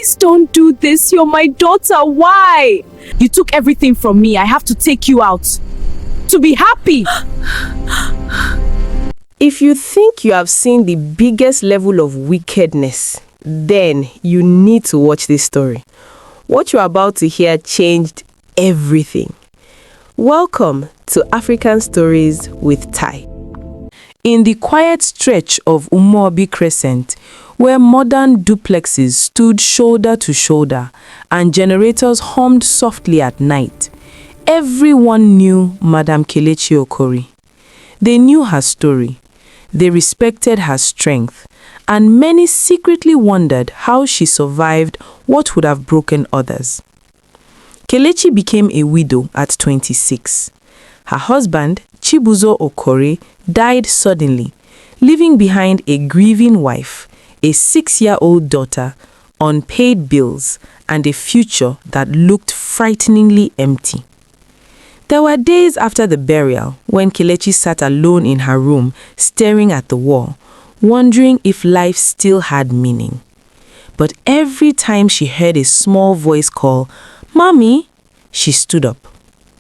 Please don't do this. You're my daughter. Why? You took everything from me. I have to take you out. To be happy. If you think you have seen the biggest level of wickedness, then you need to watch this story. What you're about to hear changed everything. Welcome to African Stories with Tai. In the quiet stretch of Umuobi Crescent, where modern duplexes stood shoulder to shoulder and generators hummed softly at night, everyone knew Madam Kelechi Okori. They knew her story, they respected her strength, and many secretly wondered how she survived what would have broken others. Kelechi became a widow at 26. Her husband, Chibuzo Okori, died suddenly, leaving behind a grieving wife, a 6-year-old daughter, unpaid bills, and a future that looked frighteningly empty. There were days after the burial when Kelechi sat alone in her room, staring at the wall, wondering if life still had meaning. But every time she heard a small voice call, "Mommy," she stood up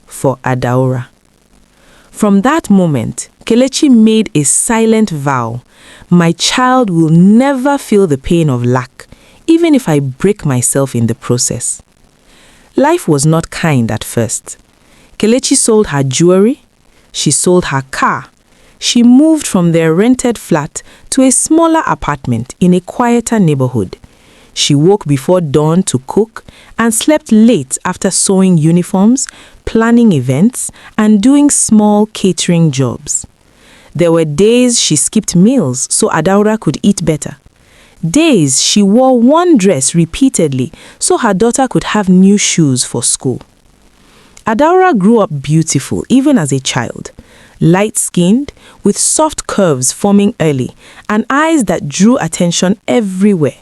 for Adaora. From that moment, Kelechi made a silent vow: my child will never feel the pain of lack, even if I break myself in the process. Life was not kind at first. Kelechi sold her jewelry, she sold her car, she moved from their rented flat to a smaller apartment in a quieter neighborhood. She woke before dawn to cook and slept late after sewing uniforms, planning events, and doing small catering jobs. There were days she skipped meals so Adaora could eat better. Days she wore one dress repeatedly so her daughter could have new shoes for school. Adaora grew up beautiful even as a child, light-skinned, with soft curves forming early, and eyes that drew attention everywhere.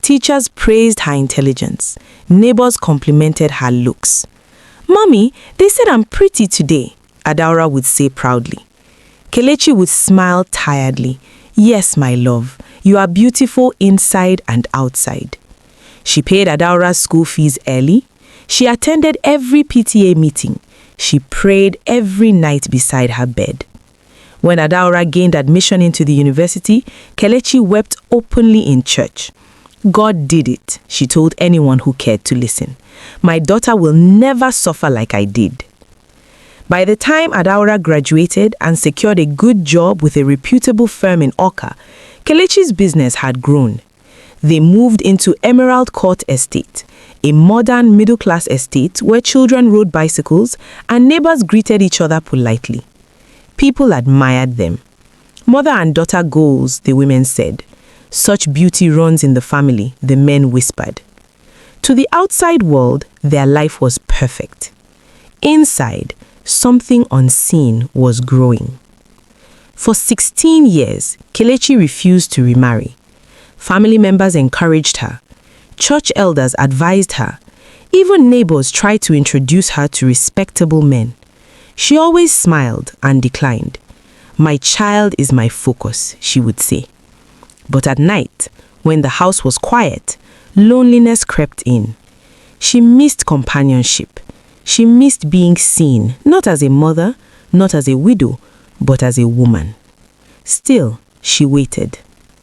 Teachers praised her intelligence. Neighbors complimented her looks. "Mommy, they said I'm pretty today," Adaora would say proudly. Kelechi would smile tiredly. "Yes, my love, you are beautiful inside and outside." She paid Adaora's school fees early. She attended every PTA meeting. She prayed every night beside her bed. When Adaora gained admission into the university, Kelechi wept openly in church. "God did it," she told anyone who cared to listen. "My daughter will never suffer like I did." By the time Adaora graduated and secured a good job with a reputable firm in Awka, Kelechi's business had grown. They moved into Emerald Court Estate, a modern middle-class estate where children rode bicycles and neighbors greeted each other politely. People admired them. Mother and daughter goals, the women said. Such beauty runs in the family, the men whispered. To the outside world, their life was perfect. Inside, something unseen was growing. For 16 years, Kelechi refused to remarry. Family members encouraged her. Church elders advised her. Even neighbors tried to introduce her to respectable men. She always smiled and declined. "My child is my focus," she would say. But at night, when the house was quiet, loneliness crept in. She missed companionship. She missed being seen, not as a mother, not as a widow, but as a woman. Still, she waited.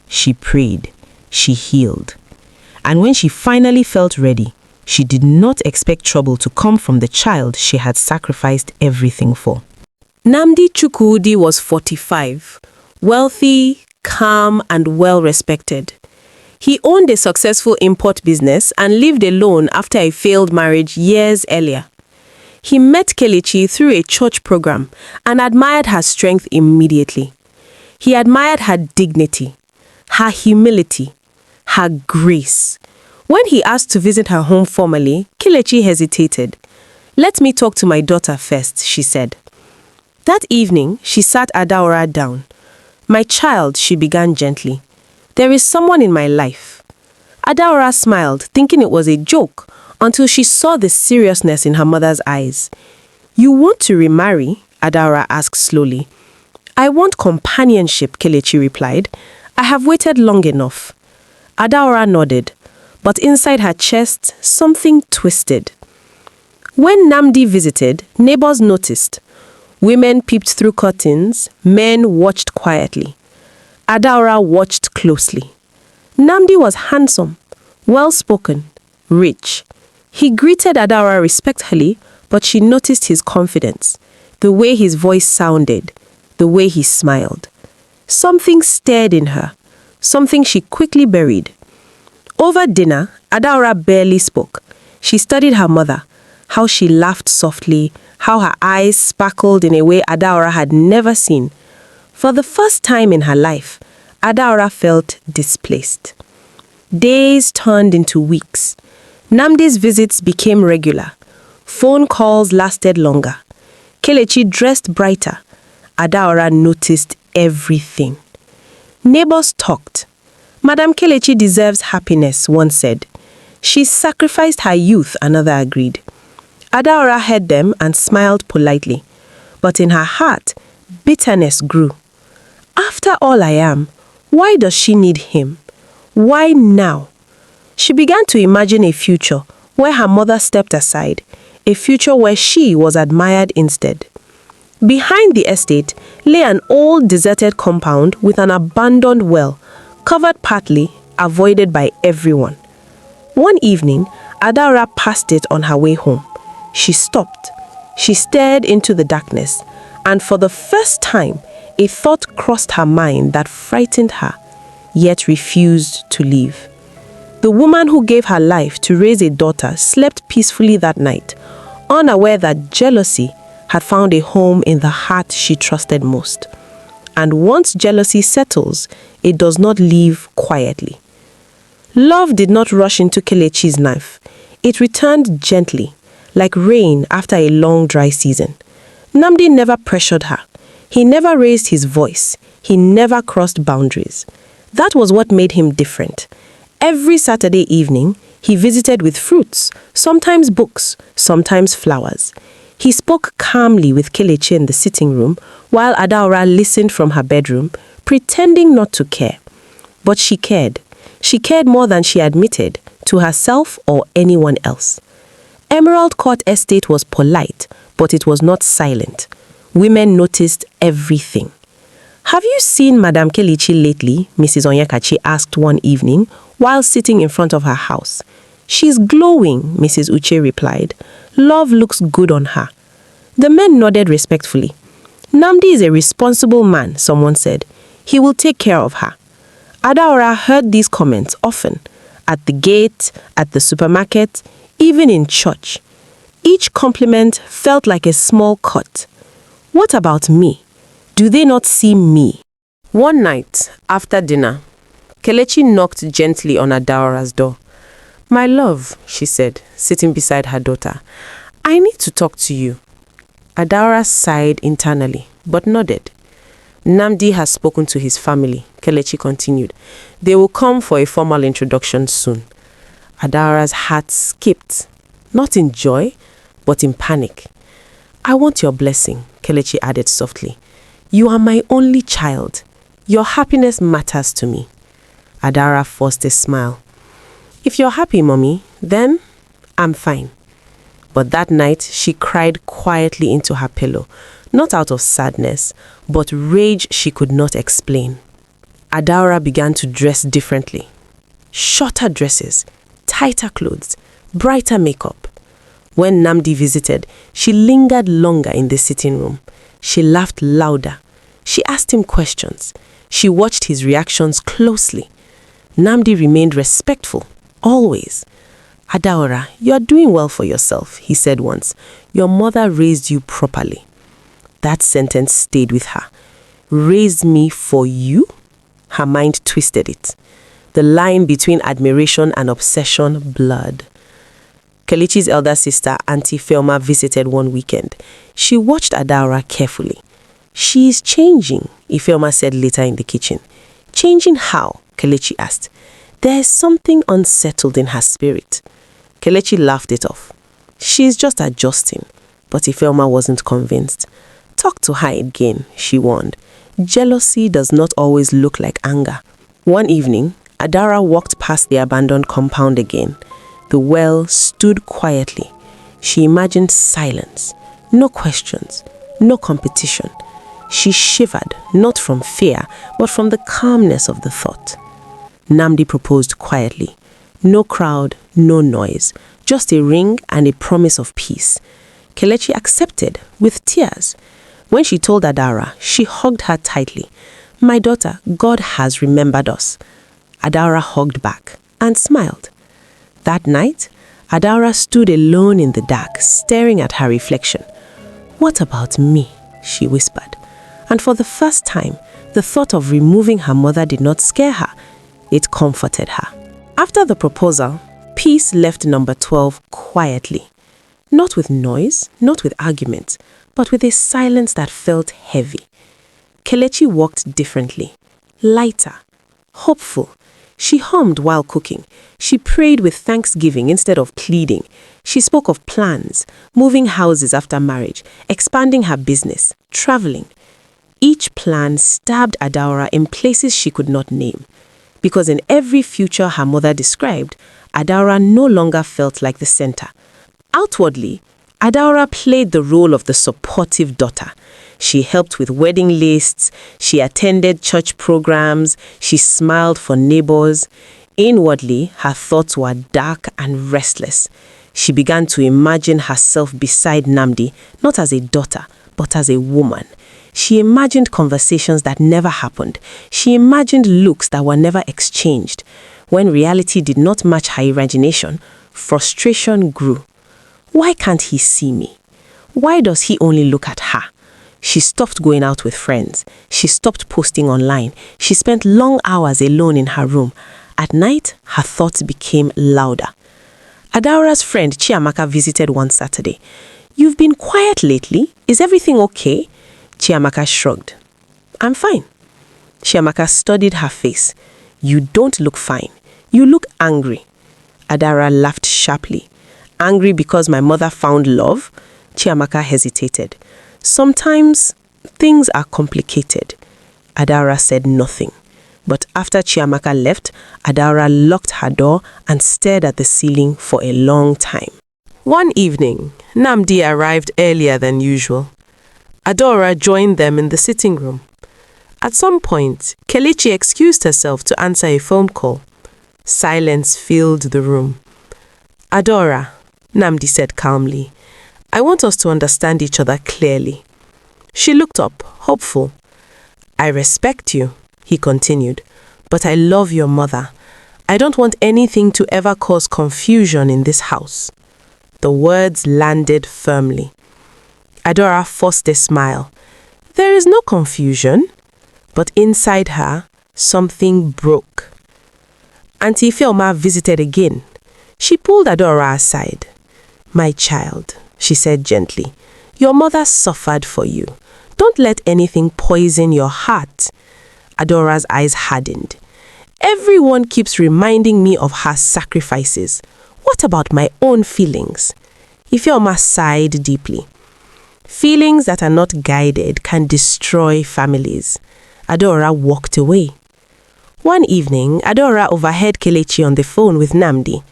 She prayed. She healed. And when she finally felt ready, she did not expect trouble to come from the child she had sacrificed everything for. Nnamdi Chukwudi was 45, wealthy, calm, and well-respected. He owned a successful import business and lived alone after a failed marriage years earlier. He met Kelechi through a church program and admired her strength immediately. He admired her dignity, her humility, her grace. When he asked to visit her home formally, Kelechi hesitated. "Let me talk to my daughter first," she said. That evening, she sat Adaora down. "My child," she began gently, "there is someone in my life." Adaora smiled, thinking it was a joke, until she saw the seriousness in her mother's eyes. "You want to remarry?" Adaora asked slowly. "I want companionship," Kelechi replied. "I have waited long enough." Adaora nodded. but inside her chest, something twisted. When Namdi visited, neighbors noticed. Women peeped through curtains, men watched quietly. Adaora watched closely. Namdi was handsome, well-spoken, rich. He greeted Adaora respectfully, but she noticed his confidence, the way his voice sounded, the way he smiled. Something stirred in her, something she quickly buried. Over dinner, Adaora barely spoke. She studied her mother, how she laughed softly, how her eyes sparkled in a way Adaora had never seen. For the first time in her life, Adaora felt displaced. Days turned into weeks. Namdi's visits became regular. Phone calls lasted longer. Kelechi dressed brighter. Adaora noticed everything. Neighbors talked. Madam Kelechi deserves happiness, one said. She sacrificed her youth, another agreed. Adaora heard them and smiled politely. But in her heart, bitterness grew. After all I am, why does she need him? Why now? She began to imagine a future where her mother stepped aside, a future where she was admired instead. Behind the estate lay an old deserted compound with an abandoned well, covered partly, avoided by everyone. One evening, Adaora passed it on her way home. She stopped. She stared into the darkness, and for the first time, a thought crossed her mind that frightened her, yet refused to leave. The woman who gave her life to raise a daughter slept peacefully that night, unaware that jealousy had found a home in the heart she trusted most. And once jealousy settles, it does not leave quietly. Love did not rush into Kelechi's life. It returned gently, like rain after a long dry season. Namdi never pressured her. He never raised his voice. He never crossed boundaries. That was what made him different. Every Saturday evening, he visited with fruits, sometimes books, sometimes flowers. He spoke calmly with Kelechi in the sitting room, while Adaora listened from her bedroom, pretending not to care. But she cared. She cared more than she admitted, to herself or anyone else. Emerald Court Estate was polite, but it was not silent. Women noticed everything. "Have you seen Madam Kelechi lately?" Mrs. Onyekachi asked one evening while sitting in front of her house. "She's glowing," Mrs. Uche replied. "Love looks good on her." The men nodded respectfully. "Namdi is a responsible man," someone said. "He will take care of her." Adaora heard these comments often, at the gate, at the supermarket, even in church. Each compliment felt like a small cut. What about me? Do they not see me? One night, after dinner, Kelechi knocked gently on Adaora's door. "My love," she said, sitting beside her daughter, "I need to talk to you." Adaora sighed internally, but nodded. "Namdi has spoken to his family," Kelechi continued. "They will come for a formal introduction soon." Adaora's heart skipped, not in joy, but in panic. "I want your blessing," Kelechi added softly. "You are my only child. Your happiness matters to me." Adaora forced a smile. "If you're happy, Mommy, then I'm fine." But that night, she cried quietly into her pillow, not out of sadness, but rage she could not explain. Adaora began to dress differently. Shorter dresses, tighter clothes, brighter makeup. When Namdi visited, she lingered longer in the sitting room. She laughed louder. She asked him questions. She watched his reactions closely. Namdi remained respectful, always. "Adaora, you are doing well for yourself," he said once. "Your mother raised you properly." That sentence stayed with her. "Raised me for you?" Her mind twisted it. The line between admiration and obsession blurred. Kelechi's elder sister, Auntie Felma, visited one weekend. She watched Adaora carefully. "She is changing," Ifeoma said later in the kitchen. "Changing how?" Kelechi asked. "There is something unsettled in her spirit." Kelechi laughed it off. "She is just adjusting." But Ifeoma wasn't convinced. "Talk to her again," she warned. "Jealousy does not always look like anger." One evening, Adaora walked past the abandoned compound again. The well stood quietly. She imagined silence, no questions, no competition. She shivered, not from fear, but from the calmness of the thought. Nnamdi proposed quietly. No crowd, no noise, just a ring and a promise of peace. Kelechi accepted with tears. When she told Adaora, she hugged her tightly. "My daughter, God has remembered us." Adaora hugged back and smiled. That night, Adaora stood alone in the dark, staring at her reflection. "What about me?" she whispered. And for the first time, the thought of removing her mother did not scare her. It comforted her. After the proposal, peace left number 12 quietly. Not with noise, not with arguments, but with a silence that felt heavy. Kelechi walked differently, lighter, hopeful. She hummed while cooking. She prayed with thanksgiving instead of pleading. She spoke of plans, moving houses after marriage, expanding her business, traveling. Each plan stabbed Adaora in places she could not name. Because in every future her mother described, Adaora no longer felt like the center. Outwardly, Adaora played the role of the supportive daughter. She helped with wedding lists, she attended church programs, she smiled for neighbors. Inwardly, her thoughts were dark and restless. She began to imagine herself beside Nnamdi, not as a daughter, but as a woman. She imagined conversations that never happened. She imagined looks that were never exchanged. When reality did not match her imagination, frustration grew. Why can't he see me? Why does he only look at her? She stopped going out with friends. She stopped posting online. She spent long hours alone in her room. At night, her thoughts became louder. Adaora's friend Chiamaka visited one Saturday. "You've been quiet lately. Is everything okay?" Chiamaka shrugged. "I'm fine." Chiamaka studied her face. "You don't look fine. You look angry." Adaora laughed sharply. "Angry because my mother found love?" Chiamaka hesitated. "Sometimes things are complicated." Adaora said nothing. But after Chiamaka left, Adaora locked her door and stared at the ceiling for a long time. One evening, Nnamdi arrived earlier than usual. Adaora joined them in the sitting room. At some point, Kelechi excused herself to answer a phone call. Silence filled the room. "Adaora," Nnamdi said calmly, "I want us to understand each other clearly." She looked up, hopeful. "I respect you," he continued, "but I love your mother. I don't want anything to ever cause confusion in this house." The words landed firmly. Adaora forced a smile. "There is no confusion." But inside her, something broke. Auntie Ifeoma visited again. She pulled Adaora aside. "My child," she said gently, "your mother suffered for you. Don't let anything poison your heart." Adora's eyes hardened. "Everyone keeps reminding me of her sacrifices. What about my own feelings?" Ifeoma sighed deeply. "Feelings that are not guided can destroy families." Adaora walked away. One evening, Adaora overheard Kelechi on the phone with Nnamdi.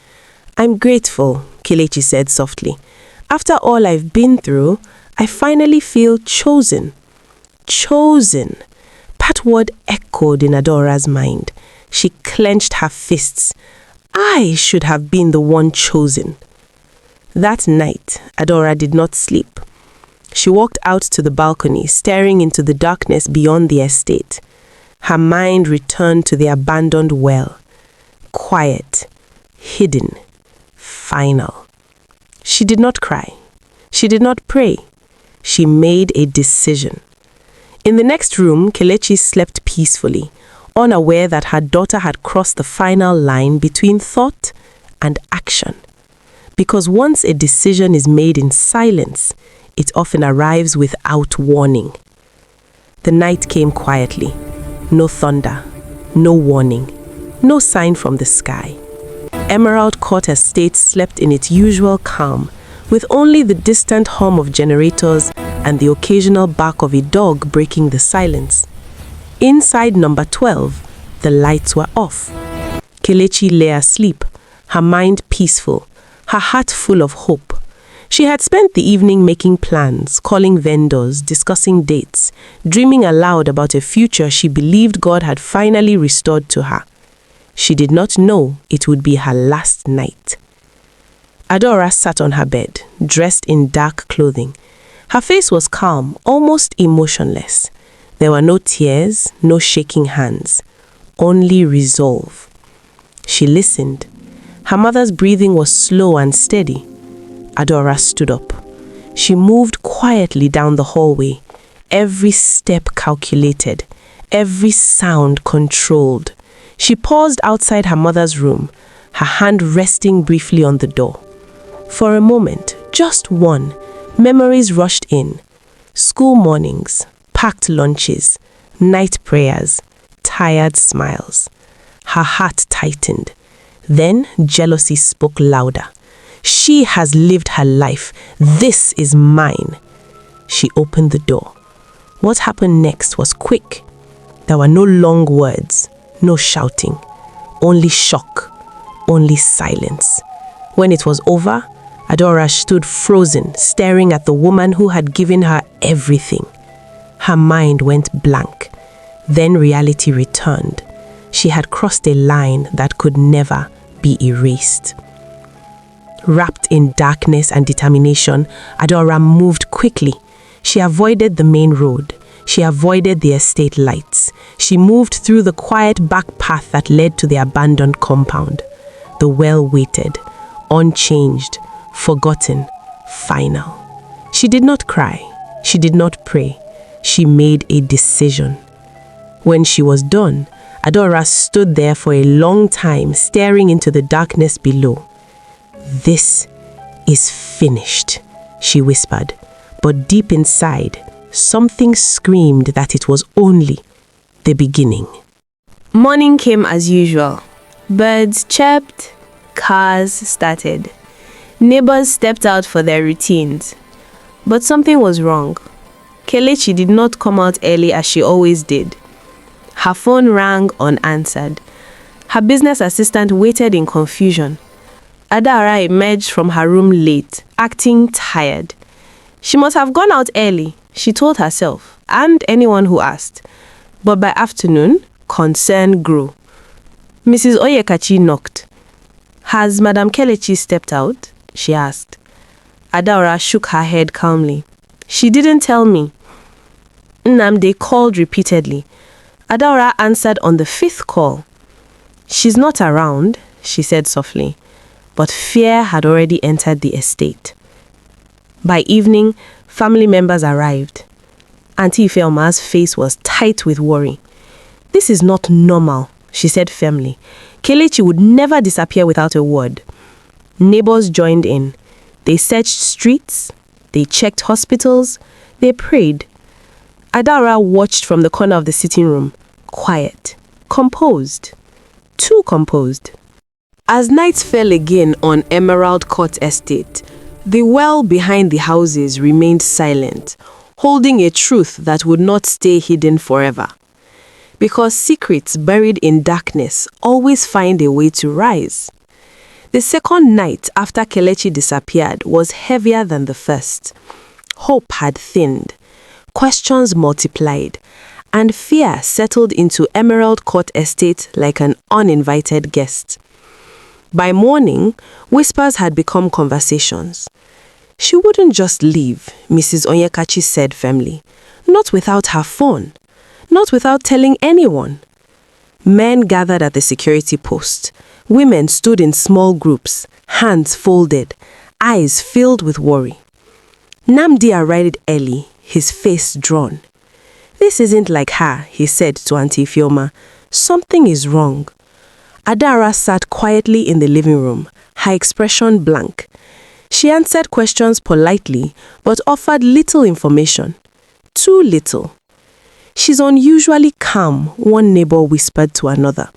"I'm grateful," Kelechi said softly. "After all I've been through, I finally feel chosen." Chosen. That word echoed in Adora's mind. She clenched her fists. I should have been the one chosen. That night, Adaora did not sleep. She walked out to the balcony, staring into the darkness beyond the estate. Her mind returned to the abandoned well. Quiet, hidden, final. She did not cry. She did not pray. She made a decision. In the next room, Kelechi slept peacefully, unaware that her daughter had crossed the final line between thought and action. Because once a decision is made in silence, it often arrives without warning. The night came quietly. No thunder, no warning, no sign from the sky. Emerald Court Estate slept in its usual calm, with only the distant hum of generators and the occasional bark of a dog breaking the silence. Inside number 12, the lights were off. Kelechi lay asleep, her mind peaceful, her heart full of hope. She had spent the evening making plans, calling vendors, discussing dates, dreaming aloud about a future she believed God had finally restored to her. She did not know it would be her last night. Adaora sat on her bed, dressed in dark clothing. Her face was calm, almost emotionless. There were no tears, no shaking hands, only resolve. She listened. Her mother's breathing was slow and steady. Adaora stood up. She moved quietly down the hallway, every step calculated, every sound controlled. She paused outside her mother's room, her hand resting briefly on the door. For a moment, just one, memories rushed in. School mornings, packed lunches, night prayers, tired smiles. Her heart tightened. Then jealousy spoke louder. She has lived her life. This is mine. She opened the door. What happened next was quick. There were no long words, no shouting, only shock, only silence. When it was over, Adaora stood frozen, staring at the woman who had given her everything. Her mind went blank. Then reality returned. She had crossed a line that could never be erased. Wrapped in darkness and determination, Adaora moved quickly. She avoided the main road. She avoided the estate lights. She moved through the quiet back path that led to the abandoned compound. The well waited, unchanged, forgotten, final. She did not cry. She did not pray. She made a decision. When she was done, Adaora stood there for a long time, staring into the darkness below. "This is finished," she whispered. But deep inside, something screamed that it was only the beginning. Morning came as usual. Birds chirped, cars started. Neighbors stepped out for their routines. But something was wrong. Kelechi did not come out early as she always did. Her phone rang unanswered. Her business assistant waited in confusion. Adaora emerged from her room late, acting tired. She must have gone out early, she told herself, and anyone who asked. But by afternoon, concern grew. Mrs. Oyekachi knocked. "Has Madam Kelechi stepped out?" she asked. Adaora shook her head calmly. "She didn't tell me." Nnamdi called repeatedly. Adaora answered on the 5th call. "She's not around," she said softly. But fear had already entered the estate. By evening, family members arrived. Auntie Ifeoma's face was tight with worry. "This is not normal," she said firmly. "Kelechi would never disappear without a word." Neighbors joined in. They searched streets, they checked hospitals, they prayed. Adaora watched from the corner of the sitting room, quiet, composed, too composed. As night fell again on Emerald Court Estate, the well behind the houses remained silent, holding a truth that would not stay hidden forever. Because secrets buried in darkness always find a way to rise. The second night after Kelechi disappeared was heavier than the first. Hope had thinned, questions multiplied, and fear settled into Emerald Court Estate like an uninvited guest. By morning, whispers had become conversations. She wouldn't just leave, Mrs. Onyekachi said firmly. Not without her phone. Not without telling anyone. Men gathered at the security post. Women stood in small groups, hands folded, eyes filled with worry. Nnamdi arrived early, his face drawn. "This isn't like her," he said to Auntie Ifeoma. "Something is wrong." Adaora sat quietly in the living room, her expression blank. She answered questions politely, but offered little information. Too little. "She's unusually calm," one neighbor whispered to another.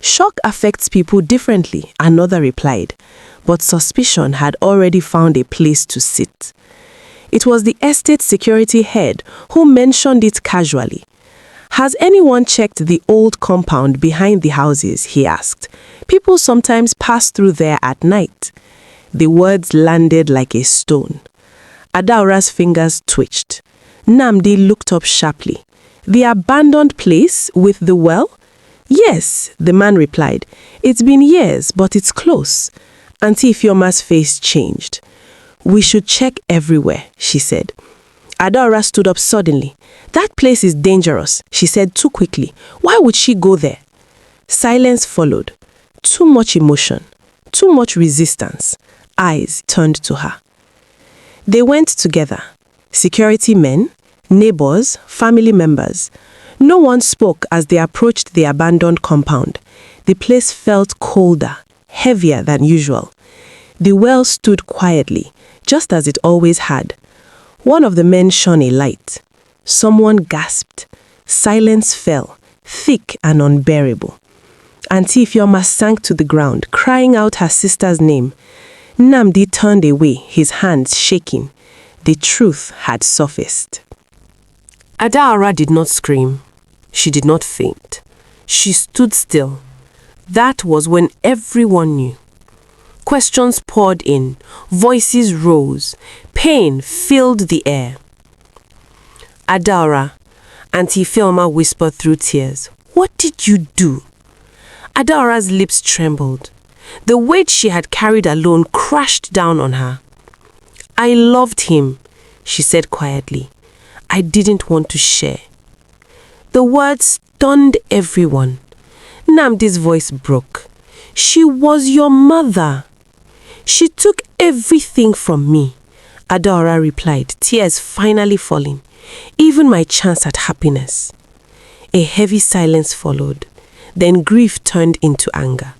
"Shock affects people differently," another replied, but suspicion had already found a place to sit. It was the estate security head who mentioned it casually. "Has anyone checked the old compound behind the houses?" he asked. People sometimes pass through there at night. The words landed like a stone. Adaora's fingers twitched. Nnamdi looked up sharply. The abandoned place with the well? Yes, the man replied. It's been years, but it's close. Auntie Ifeoma's face changed. We should check everywhere, she said. Adaora stood up suddenly. That place is dangerous, she said too quickly. Why would she go there? Silence followed. Too much emotion. Too much resistance. Eyes turned to her. They went together. Security men, neighbors, family members. No one spoke as they approached the abandoned compound. The place felt colder, heavier than usual. The well stood quietly, just as it always had. One of the men shone a light. Someone gasped. Silence fell, thick and unbearable. Auntie Ifeoma sank to the ground, crying out her sister's name. Nnamdi turned away, his hands shaking. The truth had surfaced. Adaora did not scream. She did not faint. She stood still. That was when everyone knew. Questions poured in. Voices rose. Pain filled the air. Adaora, Auntie Ifeoma whispered through tears. What did you do? Adaora's lips trembled. The weight she had carried alone crashed down on her. I loved him, she said quietly. I didn't want to share. The words stunned everyone. Nnamdi's voice broke. She was your mother. She took everything from me, Adaora replied, tears finally falling. Even my chance at happiness. A heavy silence followed. Then grief turned into anger.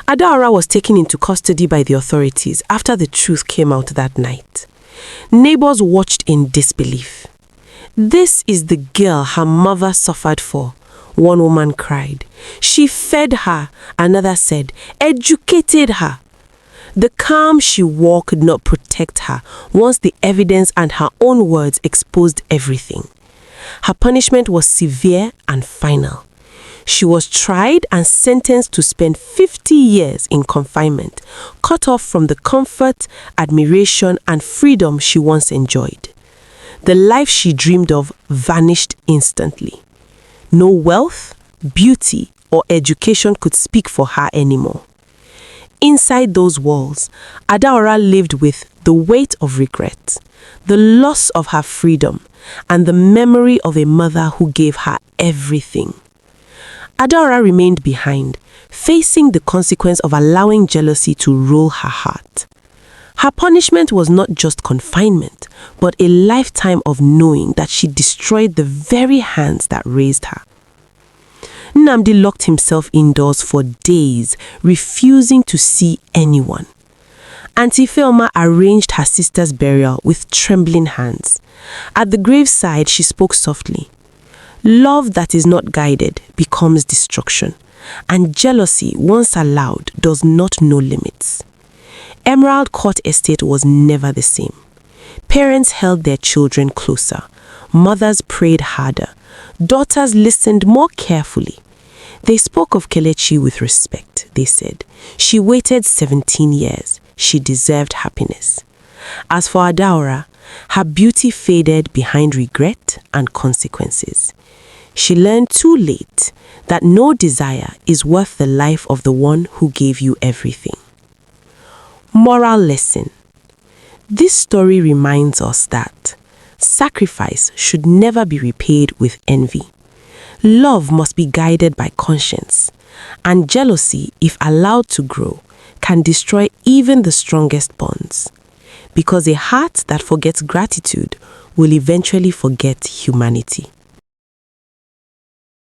Adaora was taken into custody by the authorities after the truth came out that night. Neighbors watched in disbelief. This is the girl her mother suffered for, one woman cried. She fed her, another said, educated her. The calm she wore could not protect her once the evidence and her own words exposed everything. Her punishment was severe and final. She was tried and sentenced to spend 50 years in confinement, cut off from the comfort, admiration, and freedom she once enjoyed. The life she dreamed of vanished instantly. No wealth, beauty, or education could speak for her anymore. Inside those walls, Adaora lived with the weight of regret, the loss of her freedom, and the memory of a mother who gave her everything. Adaora remained behind, facing the consequence of allowing jealousy to rule her heart. Her punishment was not just confinement, but a lifetime of knowing that she destroyed the very hands that raised her. Nnamdi locked himself indoors for days, refusing to see anyone. Auntie Ifeoma arranged her sister's burial with trembling hands. At the graveside, she spoke softly. Love that is not guided becomes destruction, and jealousy, once allowed, does not know limits. Emerald Court Estate was never the same. Parents held their children closer. Mothers prayed harder. Daughters listened more carefully. They spoke of Kelechi with respect, they said. She waited 17 years. She deserved happiness. As for Adaora, her beauty faded behind regret and consequences. She learned too late that no desire is worth the life of the one who gave you everything. Moral lesson. This story reminds us that sacrifice should never be repaid with envy. Love must be guided by conscience, and jealousy, if allowed to grow, can destroy even the strongest bonds. Because a heart that forgets gratitude will eventually forget humanity.